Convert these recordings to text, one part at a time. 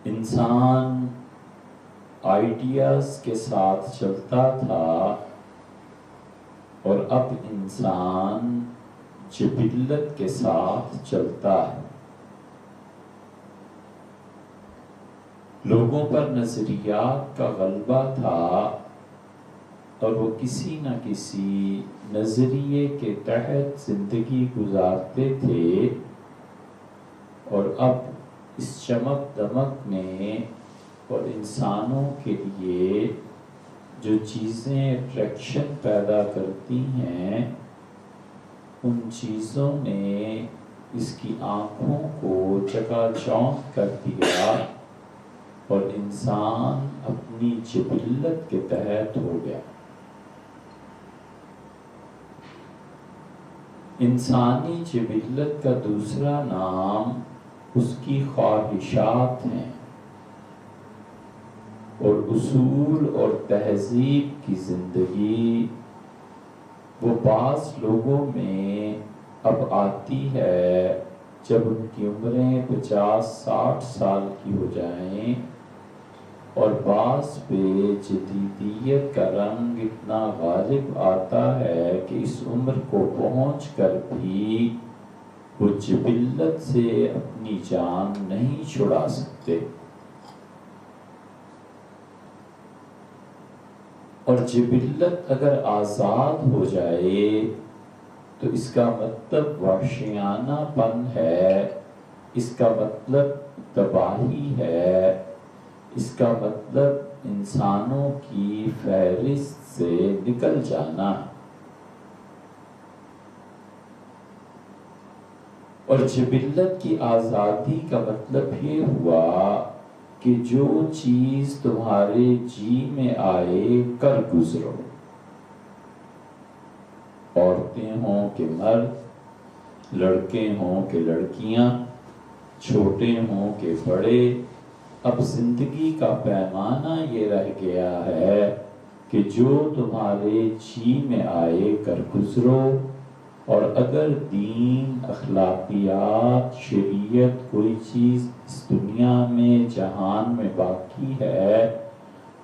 انسان آئیڈیاز کے ساتھ چلتا تھا اور اب انسان جبلت کے ساتھ چلتا ہے۔ لوگوں پر نظریات کا غلبہ تھا اور وہ کسی نہ کسی نظریے کے تحت زندگی گزارتے تھے، اور اب اس چمک دمک نے اور انسانوں کے لیے جو چیزیں اٹریکشن پیدا کرتی ہیں، ان چیزوں نے اس کی آنکھوں کو چکا چوند کر دیا اور انسان اپنی جبلت کے تحت ہو گیا۔ انسانی جبلت کا دوسرا نام اس کی خواہشات ہیں، اور اصول اور تہذیب کی زندگی وہ بعض لوگوں میں اب آتی ہے جب ان کی عمریں 50-60 سال کی ہو جائیں، اور بعض پہ جدیدیت کا رنگ اتنا غالب آتا ہے کہ اس عمر کو پہنچ کر بھی وہ جبلت سے اپنی جان نہیں چھڑا سکتے۔ اور جبلت اگر آزاد ہو جائے تو اس کا مطلب وحشیانہ پن ہے، اس کا مطلب تباہی ہے، اس کا مطلب انسانوں کی فہرست سے نکل جانا۔ اور جبلت کی آزادی کا مطلب یہ ہوا کہ جو چیز تمہارے جی میں آئے کر گزرو، عورتیں ہوں کہ مرد، لڑکے ہوں کہ لڑکیاں، چھوٹے ہوں کہ بڑے، اب زندگی کا پیمانہ یہ رہ گیا ہے کہ جو تمہارے جی میں آئے کر گزرو، اور اگر دین، اخلاقیات، شریعت کوئی چیز اس دنیا میں، جہان میں باقی ہے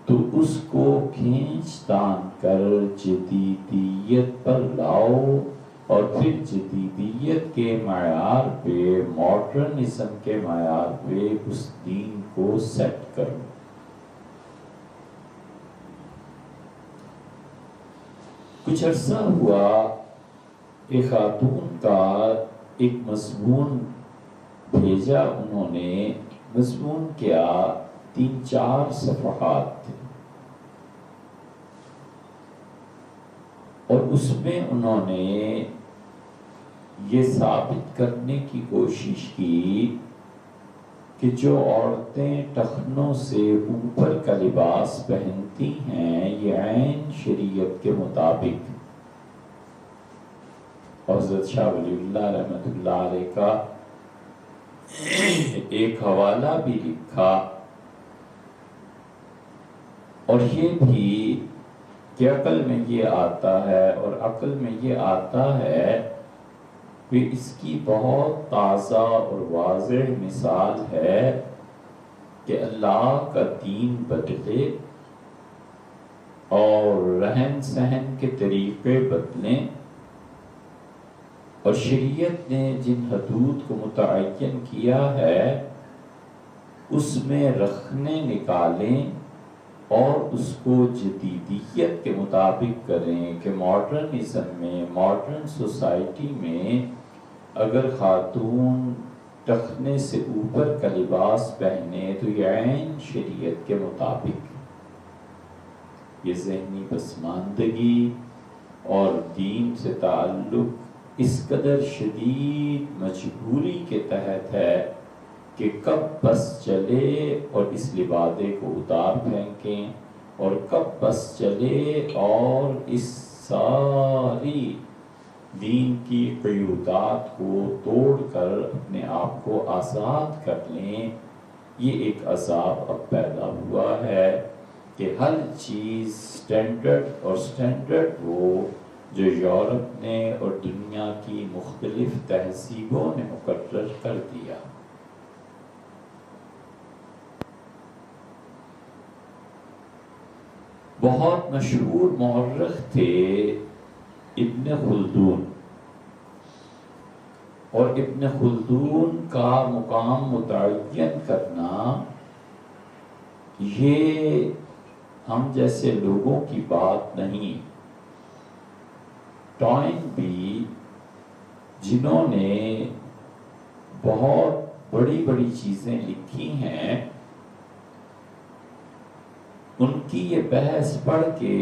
تو اس کو کھینچ تان کر جدیدیت پر لاؤ، اور پھر جدیدیت کے معیار پہ، ماڈرنزم کے معیار پہ اس دین کو سیٹ کرو۔ کچھ عرصہ ہوا، ایک خاتون کا ایک مضمون بھیجا انہوں نے، مضمون کیا 3-4 صفحات تھے، اور اس میں انہوں نے یہ ثابت کرنے کی کوشش کی کہ جو عورتیں ٹخنوں سے اوپر کا لباس پہنتی ہیں یہ عین شریعت کے مطابق، حضرت شاہ ولی اللہ رحمۃ اللہ علیہ کا ایک حوالہ بھی لکھا، اور یہ بھی کہ عقل میں یہ آتا ہے، اور عقل میں یہ آتا ہے کہ اس کی بہت تازہ اور واضح مثال ہے کہ اللہ کا دین بدلے اور رہن سہن کے طریقے بدلیں، اور شریعت نے جن حدود کو متعین کیا ہے اس میں رکھنے نکالیں اور اس کو جدیدیت کے مطابق کریں کہ ماڈرنزم میں، ماڈرن سوسائٹی میں اگر خاتون ٹخنے سے اوپر کا لباس پہنے تو یہ عین شریعت کے مطابق۔ یہ ذہنی پسماندگی اور دین سے تعلق اس قدر شدید مجبوری کے تحت ہے کہ کب بس چلے اور اس لبادے کو اتار پھینکیں، اور کب بس چلے اور اس ساری دین کی قیودات کو توڑ کر اپنے آپ کو آزاد کر لیں۔ یہ ایک عذاب اب پیدا ہوا ہے کہ ہر چیز سٹینڈرڈ، اور سٹینڈرڈ وہ جو یورپ نے اور دنیا کی مختلف تہذیبوں نے مقرر کر دیا۔ بہت مشہور مورخ تھے ابن خلدون، اور ابن خلدون کا مقام متعین کرنا یہ ہم جیسے لوگوں کی بات نہیں۔ ٹوائن بھی، جنہوں نے بہت بڑی بڑی چیزیں لکھی ہیں، ان کی یہ بحث پڑھ کے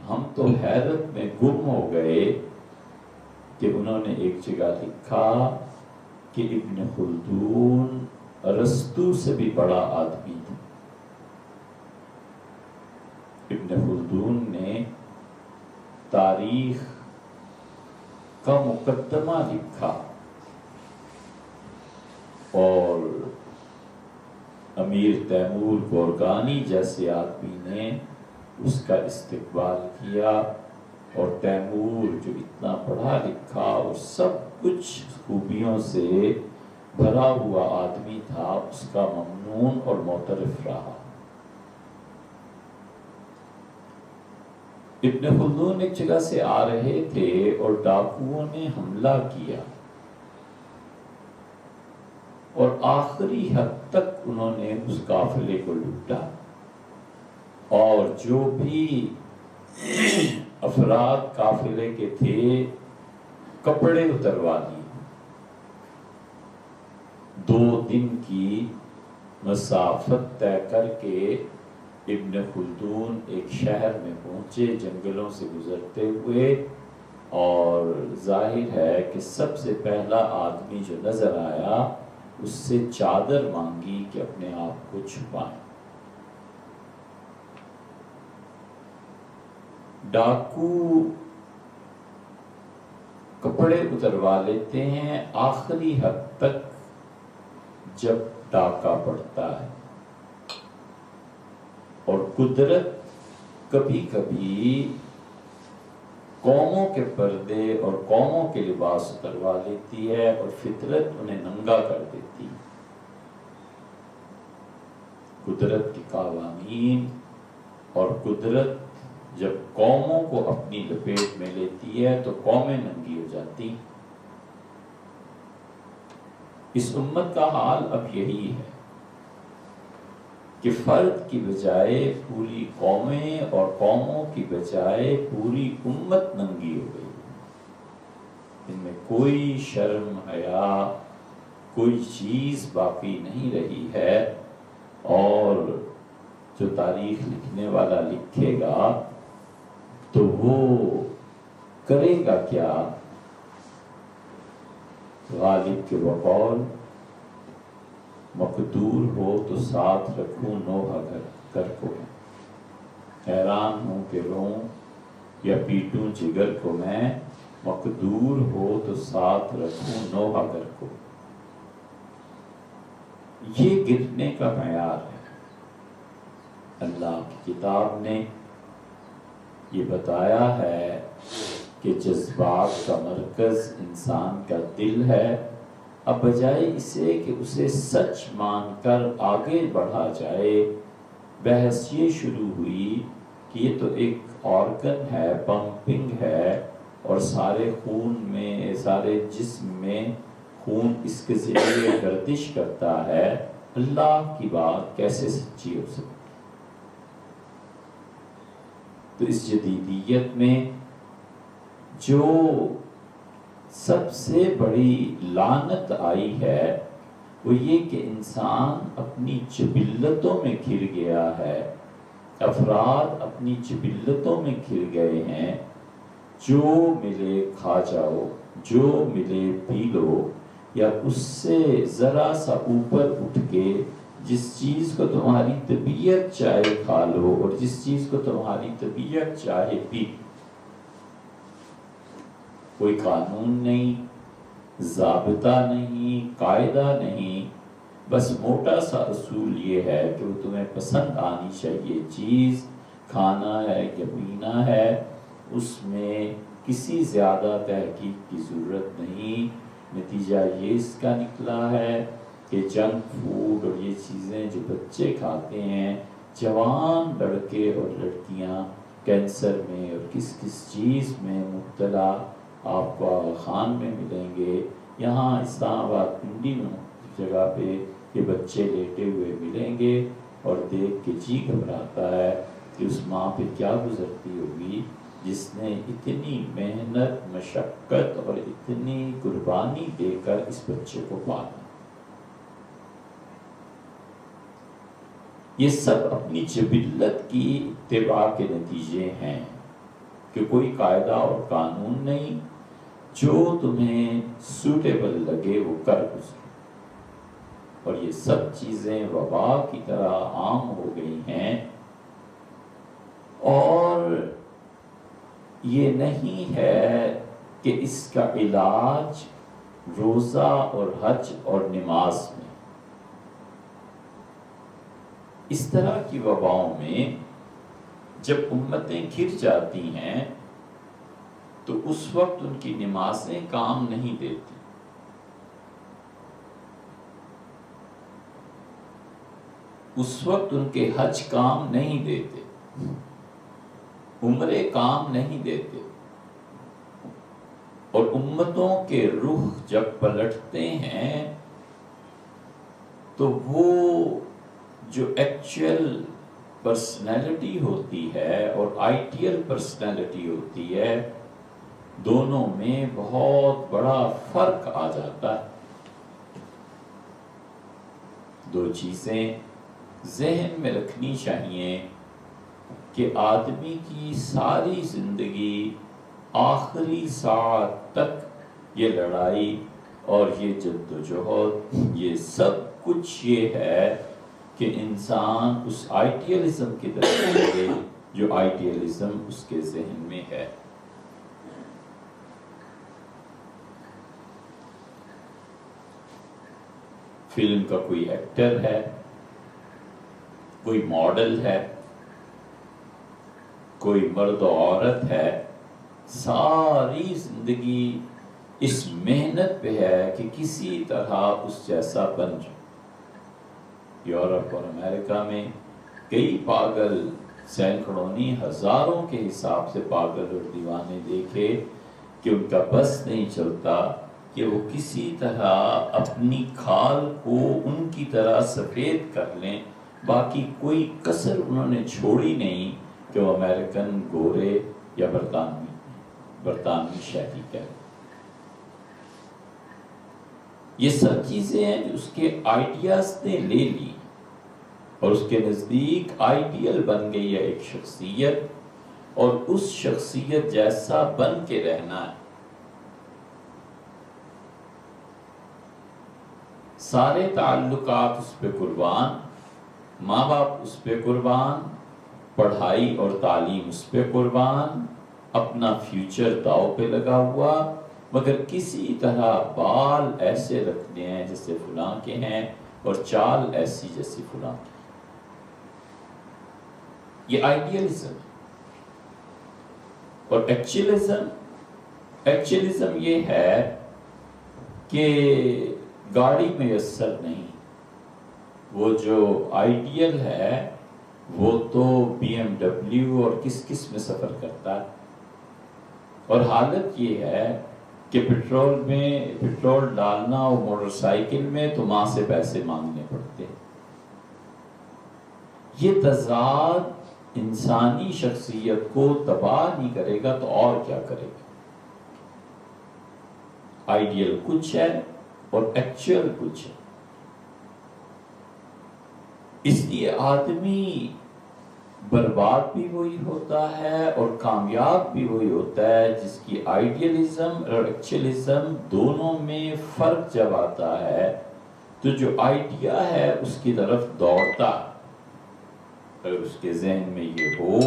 ہم تو حیرت میں گم ہو گئے کہ انہوں نے ایک جگہ لکھا کہ ابن خلدون ارسطو سے بھی بڑا آدمی تھا۔ ابن خلدون نے تاریخ کا مقدمہ لکھا اور امیر تیمور گورکانی جیسے آدمی نے اس کا استقبال کیا، اور تیمور جو اتنا پڑھا لکھا اور سب کچھ خوبیوں سے بھرا ہوا آدمی تھا، اس کا ممنون اور معترف رہا۔ ابن خلدون ایک جگہ سے آ رہے تھے اور ڈاکوؤں نے حملہ کیا، اور آخری حد تک انہوں نے اس قافلے کو لوٹا، اور جو بھی افراد قافلے کے تھے کپڑے اتروا لیے۔ 2 دن کی مسافت طے کر کے ابن خلدون ایک شہر میں پہنچے جنگلوں سے گزرتے ہوئے، اور ظاہر ہے کہ سب سے پہلا آدمی جو نظر آیا اس سے چادر مانگی کہ اپنے آپ کو چھپائیں۔ ڈاکو کپڑے اتروا لیتے ہیں آخری حد تک جب ڈاکہ پڑتا ہے، اور قدرت کبھی کبھی قوموں کے پردے اور قوموں کے لباس اتروا لیتی ہے، اور فطرت انہیں ننگا کر دیتی ہے۔ قدرت کے قوانین اور قدرت جب قوموں کو اپنی لپیٹ میں لیتی ہے تو قومیں ننگی ہو جاتی۔ اس امت کا حال اب یہی ہے کہ فرد کی بجائے پوری قومیں اور قوموں کی بجائے پوری امت ننگی ہو گئی۔ ان میں کوئی شرم حیا، کوئی چیز باقی نہیں رہی ہے، اور جو تاریخ لکھنے والا لکھے گا تو وہ کرے گا کیا؟ غالب کے بقول مقدور ہو تو ساتھ رکھوں نوحہ گھر کو، حیران ہوں کہ روں یا پیٹوں جگر کو میں، مقدور ہو تو ساتھ رکھوں نوحہ گھر کو۔ یہ گرنے کا معیار ہے۔ اللہ کی کتاب نے یہ بتایا ہے کہ جذبات کا مرکز انسان کا دل ہے۔ اب بجائے اسے کہ اسے سچ مان کر آگے بڑھا جائے، بحث یہ شروع ہوئی کہ یہ تو ایک آرگن ہے، پمپنگ ہے، اور سارے خون میں، سارے جسم میں خون اس کے ذریعے گردش کرتا ہے، اللہ کی بات کیسے سچی ہو سکتی؟ تو اس جدیدیت میں جو سب سے بڑی لعنت آئی ہے وہ یہ کہ انسان اپنی جبلتوں میں گھر گیا ہے، افراد اپنی جبلتوں میں گھر گئے ہیں۔ جو ملے کھا جاؤ، جو ملے پی لو، یا اس سے ذرا سا اوپر اٹھ کے جس چیز کو تمہاری طبیعت چاہے کھا لو، اور جس چیز کو تمہاری طبیعت چاہے پی۔ کوئی قانون نہیں، ضابطہ نہیں، قاعدہ نہیں، بس موٹا سا اصول یہ ہے کہ وہ تمہیں پسند آنی چاہیے چیز، کھانا ہے یا پینا ہے، اس میں کسی زیادہ تحقیق کی ضرورت نہیں۔ نتیجہ یہ اس کا نکلا ہے کہ جنک فوڈ اور یہ چیزیں جو بچے کھاتے ہیں جوان لڑکے اور لڑکیاں کینسر میں اور کس کس چیز میں مبتلا آپ کو آغا خان میں ملیں گے، یہاں اسلام آباد پنڈی میں جگہ پہ یہ بچے لیٹے ہوئے ملیں گے، اور دیکھ کے جی گھبراتا ہے کہ اس ماں پہ کیا گزرتی ہوگی جس نے اتنی محنت مشقت اور اتنی قربانی دے کر اس بچے کو پالا۔ یہ سب اپنی جبلت کی اتباع کے نتیجے ہیں کہ کوئی قاعدہ اور قانون نہیں، جو تمہیں سوٹیبل لگے وہ کر گزرو، اور یہ سب چیزیں وبا کی طرح عام ہو گئی ہیں، اور یہ نہیں ہے کہ اس کا علاج روزہ اور حج اور نماز میں۔ اس طرح کی وباؤں میں جب امتیں گر جاتی ہیں تو اس وقت ان کی نمازیں کام نہیں دیتی، اس وقت ان کے حج کام نہیں دیتے، عمرے کام نہیں دیتے، اور امتوں کے رخ جب پلٹتے ہیں تو وہ جو ایکچوئل پرسنالٹی ہوتی ہے اور آئیڈیل پرسنالٹی ہوتی ہے، دونوں میں بہت بڑا فرق آ جاتا ہے۔ دو چیزیں ذہن میں رکھنی چاہیے کہ آدمی کی ساری زندگی آخری ساعت تک یہ لڑائی اور یہ جدوجہد، یہ سب کچھ یہ ہے کہ انسان اس آئیڈیلزم کی طرف چلے جو آئیڈیلزم اس کے ذہن میں ہے۔ فلم کا کوئی ایکٹر ہے، کوئی ماڈل ہے، کوئی مرد و عورت ہے، ساری زندگی اس محنت پہ ہے کہ کسی طرح اس جیسا بن جائے۔ یورپ اور امریکہ میں کئی پاگل، سینکڑوں نہیں ہزاروں کے حساب سے پاگل اور دیوانے دیکھے کہ ان کا بس نہیں چلتا کہ وہ کسی طرح اپنی کھال کو ان کی طرح سفید کر لیں، باقی کوئی کسر انہوں نے چھوڑی نہیں کہ وہ امریکن گورے یا برطانوی شہری کہہ۔ یہ سب چیزیں ہیں جو اس کے آئیڈیاز نے لے لی اور اس کے نزدیک آئیڈیل بن گئی ہے ایک شخصیت، اور اس شخصیت جیسا بن کے رہنا ہے۔ سارے تعلقات اس پہ قربان، ماں باپ اس پہ قربان، پڑھائی اور تعلیم اس پہ قربان، اپنا فیوچر داؤ پہ لگا ہوا، مگر کسی طرح بال ایسے رکھنے ہیں جیسے فلاں کے ہیں اور چال ایسی جیسی فلاں کی۔ یہ آئیڈیلزم اور ایکچوئلزم یہ ہے کہ گاڑی میسر نہیں، وہ جو آئیڈیل ہے وہ تو بی ایم ڈبلیو اور کس میں سفر کرتا ہے، اور حالت یہ ہے کہ پٹرول ڈالنا اور موٹر سائیکل میں تو ماں سے پیسے مانگنے پڑتے۔ یہ تضاد انسانی شخصیت کو تباہ نہیں کرے گا تو اور کیا کرے گا؟ آئیڈیل کچھ ہے اور ایکچوئل کچھ ہے۔ اس لیے آدمی برباد بھی وہی ہوتا ہے اور کامیاب بھی وہی ہوتا ہے جس کی آئیڈیلزم اور ایکچوئلزم دونوں میں فرق جب آتا ہے تو جو آئیڈیا ہے اس کی طرف دوڑتا ہے۔ اگر اس کے ذہن میں یہ ہو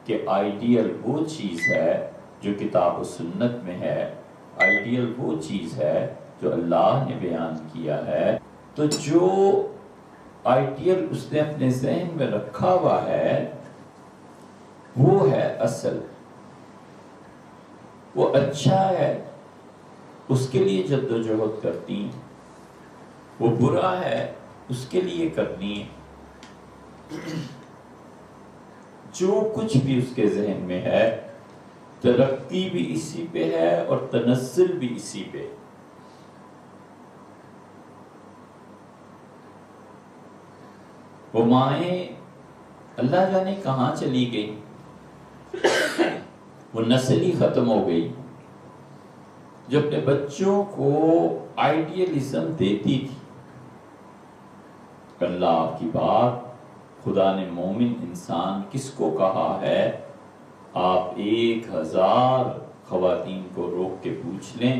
کہ آئیڈیل وہ چیز ہے جو کتاب و سنت میں ہے، آئیڈیل وہ چیز ہے جو اللہ نے بیان کیا ہے، تو جو آئیڈیل اس نے اپنے ذہن میں رکھا ہوا ہے وہ ہے اصل، وہ اچھا ہے، اس کے لیے جدوجہد کرتی، وہ برا ہے اس کے لیے کرنی ہے۔ جو کچھ بھی اس کے ذہن میں ہے ترقی بھی اسی پہ ہے اور تنزل بھی اسی پہ. وہ مائیں اللہ جانے کہاں چلی گئی، وہ نسل ہی ختم ہو گئی جو اپنے بچوں کو آئیڈیلزم دیتی تھی. اللہ کی بات، خدا نے مومن انسان کس کو کہا ہے؟ آپ 1000 خواتین کو روک کے پوچھ لیں،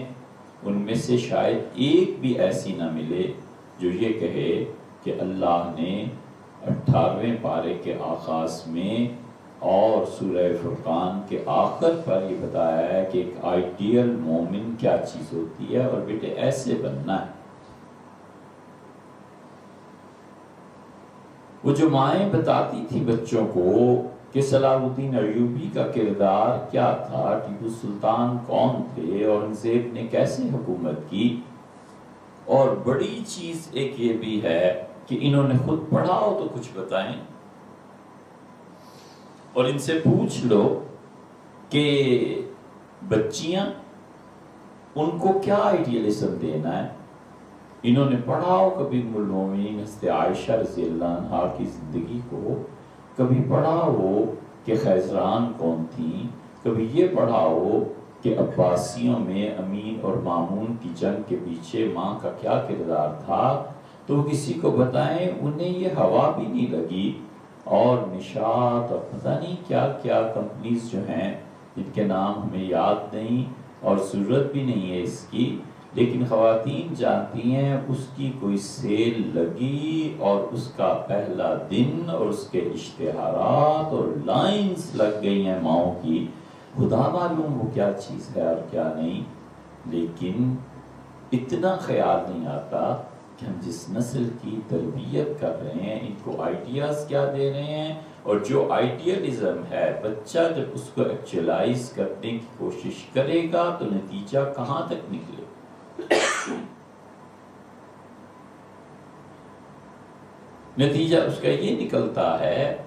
ان میں سے شاید ایک بھی ایسی نہ ملے جو یہ کہے کہ اللہ نے 18ویں پارے کے آغاز میں اور سورہ فرقان کے آخر پر یہ بتایا ہے کہ ایک آئیڈیل مومن کیا چیز ہوتی ہے اور بیٹے ایسے بننا ہے. وہ جو مائیں بتاتی تھی بچوں کو کہ صلاح الدین ایوبی کا کردار کیا تھا، ٹیپو سلطان کون تھے، اورنگزیب نے کیسے حکومت کی، اور بڑی چیز ایک یہ بھی ہے کہ انہوں نے خود پڑھا ہو تو کچھ بتائیں، اور ان سے پوچھ لو کہ بچیاں ان کو کیا آئیڈیلزم دینا ہے. انہوں نے پڑھا ہو کبھی ام المومنین حضرت عائشہ رضی اللہ عنہا کی زندگی کو، کبھی پڑھا ہو کہ خیزران کون تھیں، کبھی یہ پڑھا ہو کہ عباسیوں میں امین اور مامون کی جنگ کے پیچھے ماں کا کیا کردار تھا، تو کسی کو بتائیں. انہیں یہ ہوا بھی نہیں لگی، اور نشاط اور پتہ نہیں کیا کیا کمپنیز جو ہیں جن کے نام ہمیں یاد نہیں اور ضرورت بھی نہیں ہے اس کی، لیکن خواتین جانتی ہیں اس کی کوئی سیل لگی اور اس کا پہلا دن اور اس کے اشتہارات اور لائنز لگ گئی ہیں ماؤں کی. خدا معلوم وہ کیا چیز ہے اور کیا نہیں. لیکن اتنا خیال نہیں آتا کہ ہم جس نسل کی تربیت کر رہے ہیں ان کو آئیڈیاز کیا دے رہے ہیں، اور جو آئیڈیالزم ہے بچہ جب اس کو ایکچولائز کرنے کی کوشش کرے گا تو نتیجہ کہاں تک نکلے. نتیجہ اس کا یہ نکلتا ہے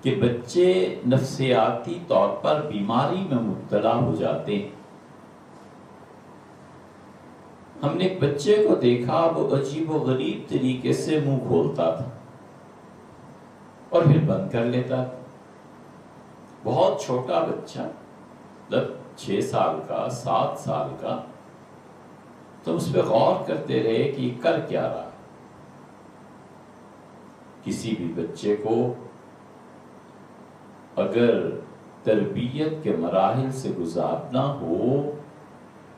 کہ بچے نفسیاتی طور پر بیماری میں مبتلا ہو جاتے ہیں. ہم نے ایک بچے کو دیکھا، وہ عجیب و غریب طریقے سے منہ کھولتا تھا اور پھر بند کر لیتا تھا. بہت چھوٹا بچہ، 6 سال کا 7 سال کا، تو اس پہ غور کرتے رہے کہ یہ کر کیا رہا. کسی بھی بچے کو اگر تربیت کے مراحل سے گزارنا ہو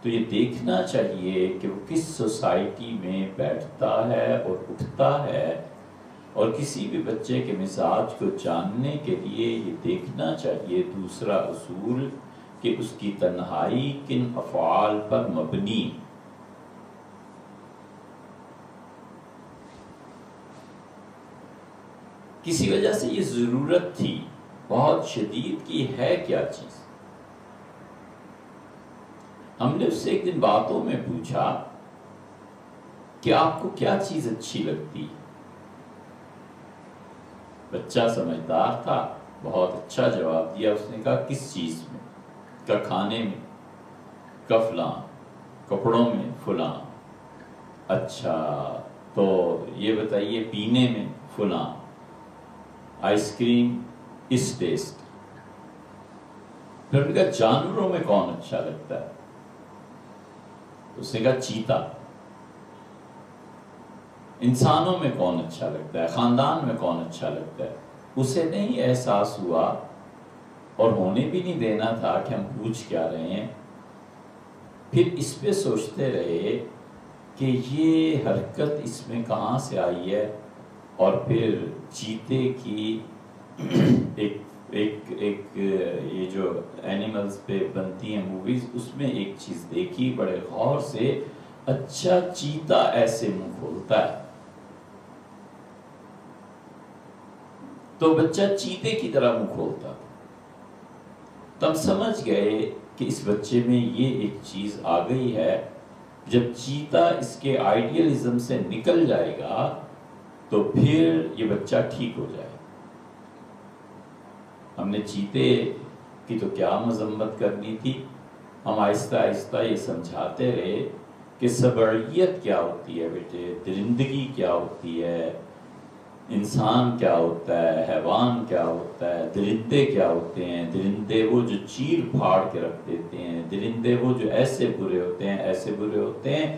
تو یہ دیکھنا چاہیے کہ وہ کس سوسائٹی میں بیٹھتا ہے اور اٹھتا ہے، اور کسی بھی بچے کے مزاج کو جاننے کے لیے یہ دیکھنا چاہیے دوسرا اصول کہ اس کی تنہائی کن افعال پر مبنی. کسی وجہ سے یہ ضرورت تھی بہت شدید کی ہے کیا چیز. ہم نے اس سے ایک دن باتوں میں پوچھا کہ آپ کو کیا چیز اچھی لگتی. بچہ سمجھدار تھا، بہت اچھا جواب دیا. اس نے کہا کس چیز میں؟ کہا کھانے میں، کہا فلاں، کپڑوں میں فلاں. اچھا تو یہ بتائیے پینے میں فلاں، آئس کریم اس ٹیسٹ. پھر کہا جانوروں میں کون اچھا لگتا ہے؟ اس نے کہا چیتا. انسانوں میں کون اچھا لگتا ہے، خاندان میں کون اچھا لگتا ہے؟ اسے نہیں احساس ہوا اور ہونے بھی نہیں دینا تھا کہ ہم پوچھ کیا رہے ہیں. پھر اس پہ سوچتے رہے کہ یہ حرکت اس میں کہاں سے آئی ہے، اور پھر چیتے کی ایک یہ جو اینیملز پہ بنتی ہیں موویز، اس میں ایک چیز دیکھی بڑے غور سے. اچھا چیتا ایسے منہ کھولتا ہے. تو بچہ چیتے کی طرح منہ کھولتا تھا. تب سمجھ گئے کہ اس بچے میں یہ ایک چیز آ گئی ہے. جب چیتا اس کے آئیڈیلزم سے نکل جائے گا تو پھر یہ بچہ ٹھیک ہو جائے. ہم نے چیتے کی تو کیا مذمت کرنی تھی، ہم آہستہ آہستہ یہ سمجھاتے رہے کہ سبعیت کیا ہوتی ہے بیٹے، درندگی کیا ہوتی ہے، انسان کیا ہوتا ہے، حیوان کیا ہوتا ہے، درندے کیا ہوتے ہیں۔ درندے وہ جو چیر پھاڑ کے رکھ دیتے ہیں، درندے وہ جو ایسے برے ہوتے ہیں، ایسے برے ہوتے ہیں،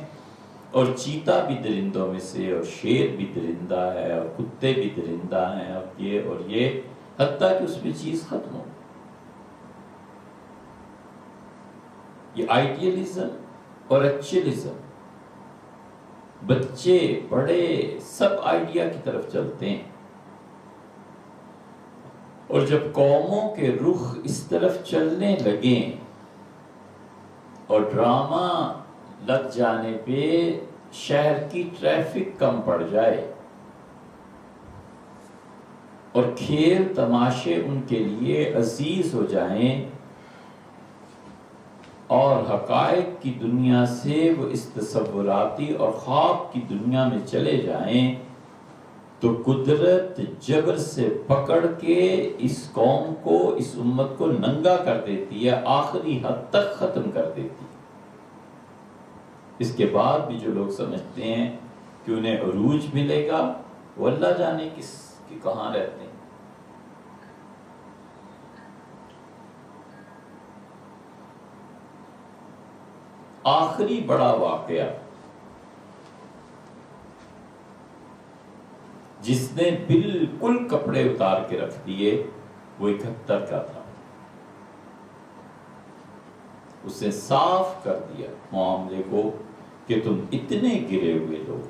اور چیتا بھی درندوں میں سے، اور شیر بھی درندہ ہے، اور کتے بھی درندہ ہیں، اور یہ حتیٰ کہ اس میں چیز ختم ہو۔ یہ آئیڈیلزم اور ایکچوئلزم، بچے بڑے سب آئیڈیا کی طرف چلتے ہیں، اور جب قوموں کے رخ اس طرف چلنے لگیں اور ڈرامہ لگ جانے پہ شہر کی ٹریفک کم پڑ جائے اور کھیل تماشے ان کے لیے عزیز ہو جائیں اور حقائق کی دنیا سے وہ اس تصوراتی اور خواب کی دنیا میں چلے جائیں، تو قدرت جبر سے پکڑ کے اس قوم کو، اس امت کو ننگا کر دیتی ہے، آخری حد تک ختم کر دیتی ہے۔ اس کے بعد بھی جو لوگ سمجھتے ہیں کہ انہیں عروج ملے گا، وہ اللہ جانے کس کی کہاں رہتے ہیں۔ آخری بڑا واقعہ جس نے بالکل کپڑے اتار کے رکھ دیے وہ 71 کا تھا۔ اس نے صاف کر دیا معاملے کو کہ تم اتنے گرے ہوئے لوگ۔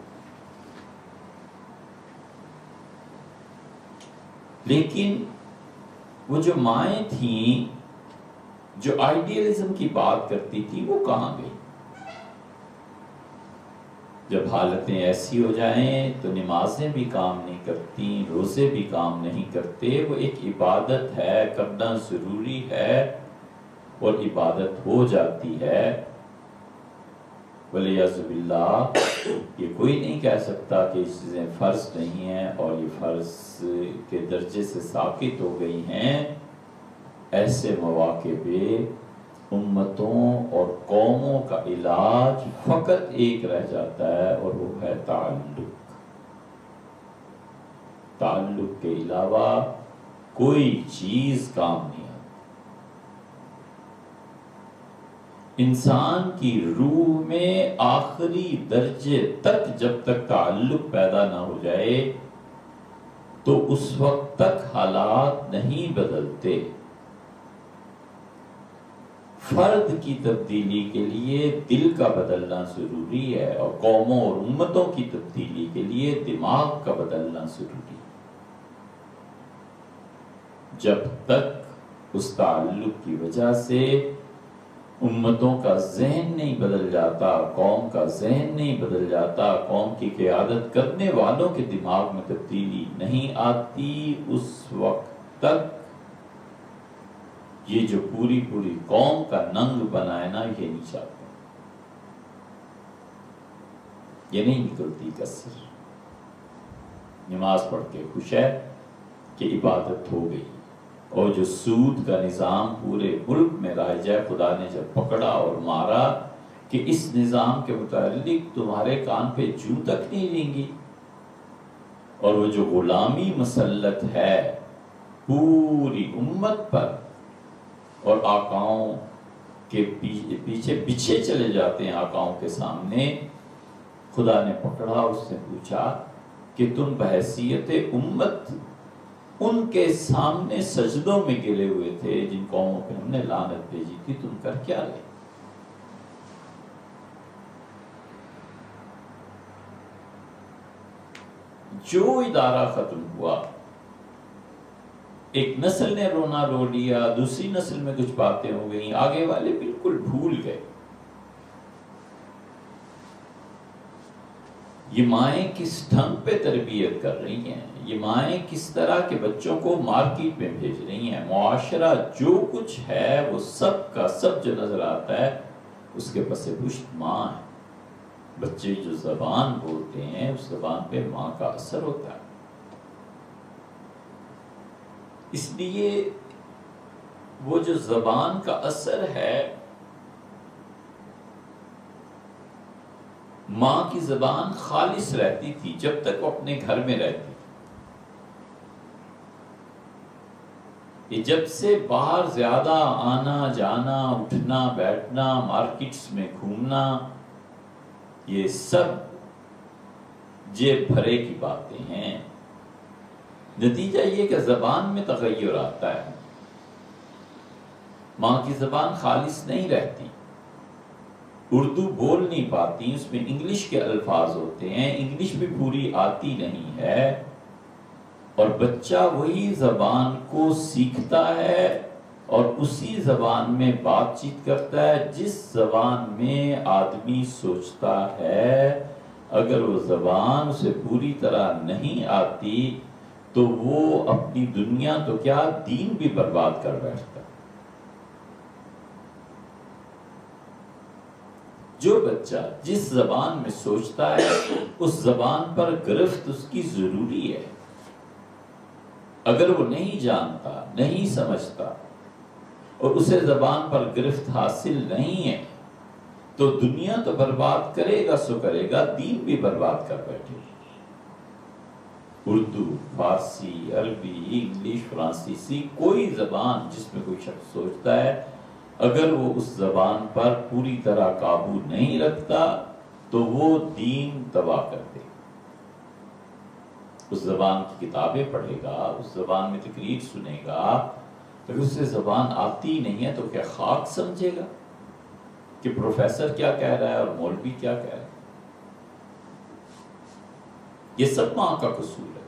لیکن وہ جو مائیں تھیں جو آئیڈیلزم کی بات کرتی تھی، وہ کہاں گئی؟ جب حالتیں ایسی ہو جائیں تو نمازیں بھی کام نہیں کرتی، روزے بھی کام نہیں کرتے۔ وہ ایک عبادت ہے، کرنا ضروری ہے، اور عبادت ہو جاتی ہے۔ وَلِعِيَاذُ بِاللَّهِ، یہ کوئی نہیں کہہ سکتا کہ یہ چیزیں فرض نہیں ہیں اور یہ فرض کے درجے سے ساقط ہو گئی ہیں۔ ایسے مواقع پہ امتوں اور قوموں کا علاج فقط ایک رہ جاتا ہے، اور وہ ہے تعلق۔ تعلق کے علاوہ کوئی چیز کام نہیں آتی۔ انسان کی روح میں آخری درجے تک جب تک تعلق پیدا نہ ہو جائے تو اس وقت تک حالات نہیں بدلتے۔ فرد کی تبدیلی کے لیے دل کا بدلنا ضروری ہے، اور قوموں اور امتوں کی تبدیلی کے لیے دماغ کا بدلنا ضروری ہے۔ جب تک اس تعلق کی وجہ سے امتوں کا ذہن نہیں بدل جاتا، قوم کا ذہن نہیں بدل جاتا، قوم کی قیادت کرنے والوں کے دماغ میں تبدیلی نہیں آتی، اس وقت تک یہ جو پوری قوم کا ننگ بنائے نا، یہ نہیں چاہتے، یہ نہیں نکلتی کسر۔ نماز پڑھ کے خوش ہے کہ عبادت ہو گئی، اور جو سود کا نظام پورے ملک میں رائج ہے، خدا نے جب پکڑا اور مارا کہ اس نظام کے متعلق تمہارے کان پہ جوں تک نہیں لیں گی، اور وہ جو غلامی مسلط ہے پوری امت پر، اور آقاؤں کے پیچھے پیچھے چلے جاتے ہیں آقاؤں کے سامنے، خدا نے پکڑا، اس سے پوچھا کہ تم بحیثیت امت ان کے سامنے سجدوں میں گرے ہوئے تھے جن قوموں پہ ہم نے لعنت بھیجی تھی، تم کر کیا لے؟ جو ادارہ ختم ہوا، ایک نسل نے رونا رو لیا، دوسری نسل میں کچھ باتیں ہو گئیں، آگے والے بالکل بھول گئے۔ یہ مائیں کس ڈھنگ پہ تربیت کر رہی ہیں، یہ مائیں کس طرح کے بچوں کو مارکیٹ میں بھیج رہی ہیں۔ معاشرہ جو کچھ ہے وہ سب کا سب جو نظر آتا ہے اس کے پس پشت ماں ہے۔ بچے جو زبان بولتے ہیں اس زبان پہ ماں کا اثر ہوتا ہے۔ اس لیے وہ جو زبان کا اثر ہے، ماں کی زبان خالص رہتی تھی جب تک وہ اپنے گھر میں رہتی. یہ جب سے باہر زیادہ آنا جانا، اٹھنا بیٹھنا، مارکیٹس میں گھومنا، یہ سب جیب بھرے کی باتیں ہیں. نتیجہ یہ کہ زبان میں تغیر آتا ہے. ماں کی زبان خالص نہیں رہتی، اردو بول نہیں پاتی، اس میں انگلش کے الفاظ ہوتے ہیں، انگلش بھی پوری آتی نہیں ہے، اور بچہ وہی زبان کو سیکھتا ہے اور اسی زبان میں بات چیت کرتا ہے جس زبان میں آدمی سوچتا ہے. اگر وہ زبان اسے پوری طرح نہیں آتی تو وہ اپنی دنیا تو کیا دین بھی برباد کر بیٹھتا. جو بچہ جس زبان میں سوچتا ہے اس زبان پر گرفت اس کی ضروری ہے. اگر وہ نہیں جانتا، نہیں سمجھتا اور اسے زبان پر گرفت حاصل نہیں ہے تو دنیا تو برباد کرے گا سو کرے گا، دین بھی برباد کر بیٹھے. اردو، فارسی، عربی، انگلش، فرانسیسی، کوئی زبان جس میں کوئی شخص سوچتا ہے، اگر وہ اس زبان پر پوری طرح قابو نہیں رکھتا تو وہ دین تباہ کر دے. اس زبان کی کتابیں پڑھے گا، اس زبان میں تقریر سنے گا، اگر اسے زبان آتی نہیں ہے تو کیا خاک سمجھے گا کہ پروفیسر کیا کہہ رہا ہے اور مولوی کیا کہہ رہا ہے. یہ سب ماں کا قصور ہے.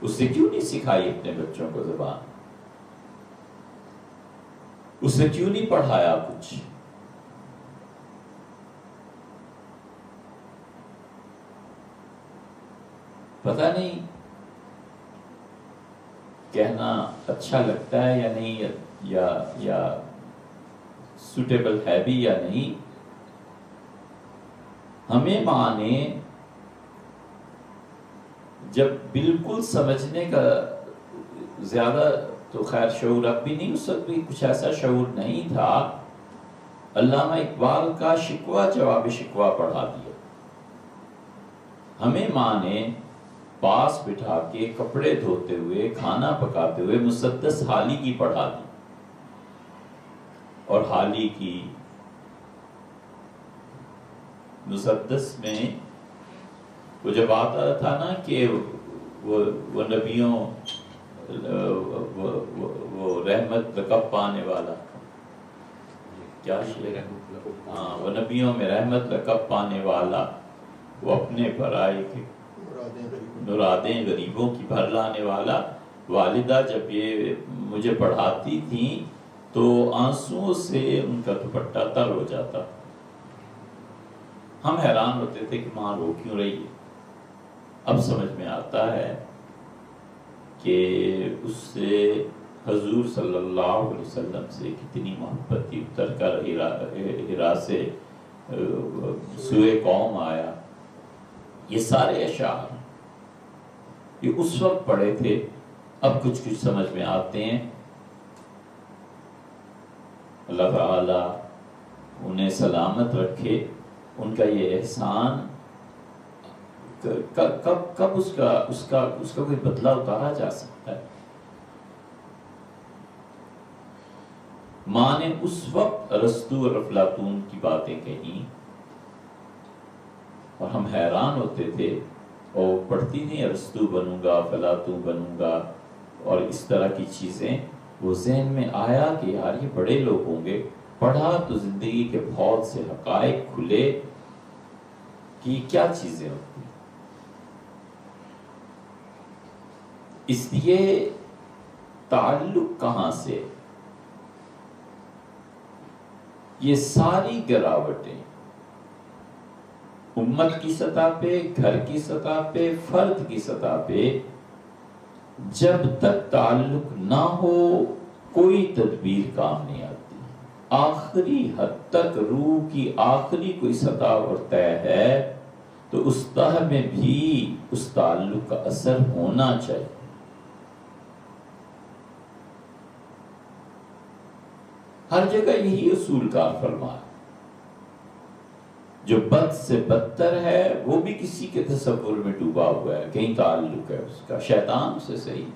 اس سے کیوں نہیں سکھائی اپنے بچوں کو زبان؟ اس سے کیوں نہیں پڑھایا کچھ؟ پتہ نہیں کہنا اچھا لگتا ہے یا نہیں، یا سوٹیبل ہے بھی یا نہیں. ہمیں ماں نے جب بالکل سمجھنے کا زیادہ تو خیر شعور اب بھی نہیں، اس وقت بھی کچھ ایسا شعور نہیں تھا، علامہ اقبال کا شکوہ جواب شکوہ پڑھا دیا. ہمیں ماں نے پاس بٹھا کے کپڑے دھوتے ہوئے، کھانا پکاتے ہوئے مسدس حالی کی پڑھا دی. اور حالی کی مسدس میں وہ جب آتا تھا نا کہ وہ نبیوں، وہ رحمت لقب پانے والا، کیا شعر ہے؟ ہاں، وہ نبیوں میں رحمت لقب پانے والا، وہ اپنے پر آئے کہ مرادیں غریبوں کی بھر لانے والا. والدہ جب یہ مجھے پڑھاتی تھیں تو آنسوؤں سے ان کا دوپٹہ تر ہو جاتا. ہم حیران ہوتے تھے کہ ماں رو کیوں رہی ہے. اب سمجھ میں آتا ہے کہ اس سے حضور صلی اللہ علیہ وسلم سے کتنی محبت تھی. اتر کر ہرا سے سوئے قوم آیا، یہ سارے اشعار یہ اس وقت پڑھے تھے، اب کچھ کچھ سمجھ میں آتے ہیں. اللہ تعالیٰ انہیں سلامت رکھے. ان کا یہ احسان کب اس کا کوئی بدلہ اتارا جا سکتا ہے؟ ماں نے اس وقت ارسطو اور افلاطون کی باتیں کہیں اور ہم حیران ہوتے تھے، اور پڑھتی نہیں ارسطو بنوں گا، افلاطون بنوں گا اور اس طرح کی چیزیں. وہ ذہن میں آیا کہ یار یہ بڑے لوگ ہوں گے. پڑھا تو زندگی کے بہت سے حقائق کھلے کہ کیا چیزیں ہوتی. اس لیے تعلق کہاں سے؟ یہ ساری گراوٹیں امت کی سطح پہ، گھر کی سطح پہ، فرد کی سطح پہ، جب تک تعلق نہ ہو کوئی تدبیر کام نہیں آتی. آخری حد تک روح کی آخری کوئی سطح اور طے ہے تو اس طے میں بھی اس تعلق کا اثر ہونا چاہیے. ہر جگہ یہی اصول کار فرما ہے. جو بد سے بدتر ہے وہ بھی کسی کے تصور میں ڈوبا ہوا ہے، کہیں تعلق ہے اس کا، شیطان سے صحیح،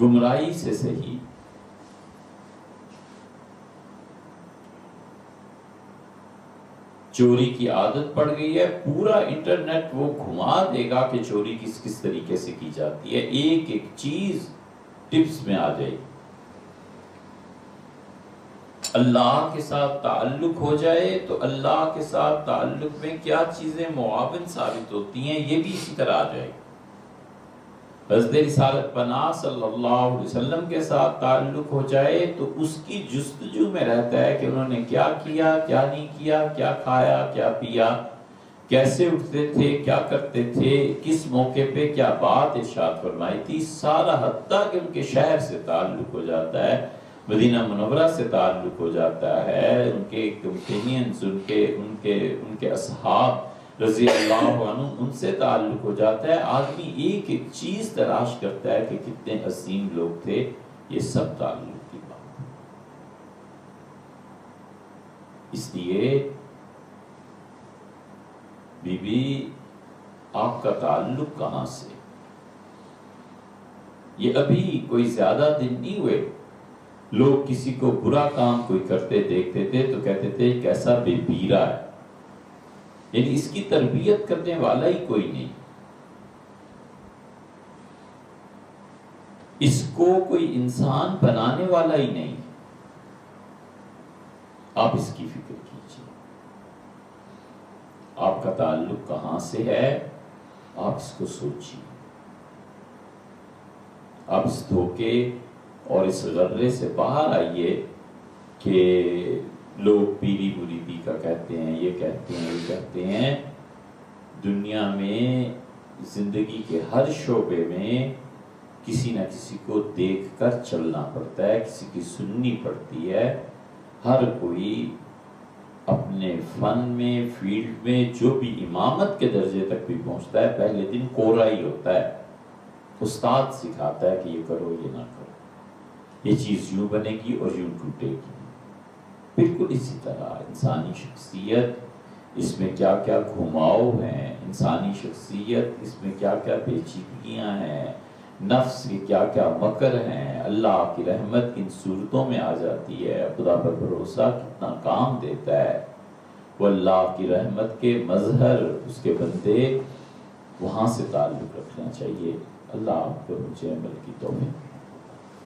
گمراہی سے صحیح. چوری کی عادت پڑ گئی ہے، پورا انٹرنیٹ وہ گھما دے گا کہ چوری کس کس طریقے سے کی جاتی ہے، ایک ایک چیز ٹپس میں آ جائے گی. اللہ کے ساتھ تعلق ہو جائے تو اللہ کے ساتھ تعلق میں کیا چیزیں معاون ثابت ہوتی ہیں یہ بھی اسی طرح آ جائے گی. حضرت رسالت پناہ صلی اللہ علیہ وسلم کے ساتھ تعلق ہو جائے تو اس کی جستجو میں رہتا ہے کہ انہوں نے کیا کیا، کیا نہیں کیا، کیا کھایا، کیا پیا، کیسے اٹھتے تھے، کیا کرتے تھے، کس موقع پہ کیا بات ارشاد فرمائی تھی. سارا حتیٰ کہ ان کے شہر سے تعلق ہو جاتا ہے، مدینہ منورہ سے تعلق ہو جاتا ہے، ان کے کمپینینز، ان کے اصحاب رضی اللہ عنہ، ان سے تعلق ہو جاتا ہے. آدمی ایک ایک چیز تلاش کرتا ہے کہ کتنے عظیم لوگ تھے. یہ سب تعلق کی بات ہے. اس لیے بی بی آپ کا تعلق کہاں سے؟ یہ ابھی کوئی زیادہ دن نہیں ہوئے، لوگ کسی کو برا کام کوئی کرتے دیکھتے تھے تو کہتے تھے کیسا بے بیرا ہے، یعنی اس کی تربیت کرنے والا ہی کوئی نہیں، اس کو کوئی انسان بنانے والا ہی نہیں. آپ اس کی فکر کیجیے، آپ کا تعلق کہاں سے ہے، آپ اس کو سوچیے. آپ اس دھوکے اور اس غرے سے باہر آئیے کہ لوگ پیری مریدی کا کہتے ہیں، یہ کہتے ہیں، یہ کہتے ہیں. دنیا میں زندگی کے ہر شعبے میں کسی نہ کسی کو دیکھ کر چلنا پڑتا ہے، کسی کی سننی پڑتی ہے. ہر کوئی اپنے فن میں، فیلڈ میں جو بھی امامت کے درجے تک بھی پہنچتا ہے، پہلے دن کورا ہی ہوتا ہے. استاد سکھاتا ہے کہ یہ کرو، یہ نہ کرو، یہ چیز یوں بنے گی اور یوں ٹوٹے گی. بالکل اسی طرح انسانی شخصیت، اس میں کیا کیا گھماؤ ہیں، انسانی شخصیت اس میں کیا کیا پیچیدگیاں ہیں، نفس کے کیا کیا مکر ہیں. اللہ کی رحمت کن صورتوں میں آ جاتی ہے، خدا پر بھروسہ کتنا کام دیتا ہے. وہ اللہ کی رحمت کے مظہر، اس کے بندے، وہاں سے تعلق رکھنا چاہیے. اللہ آپ کو مجھے عمل کی توفیق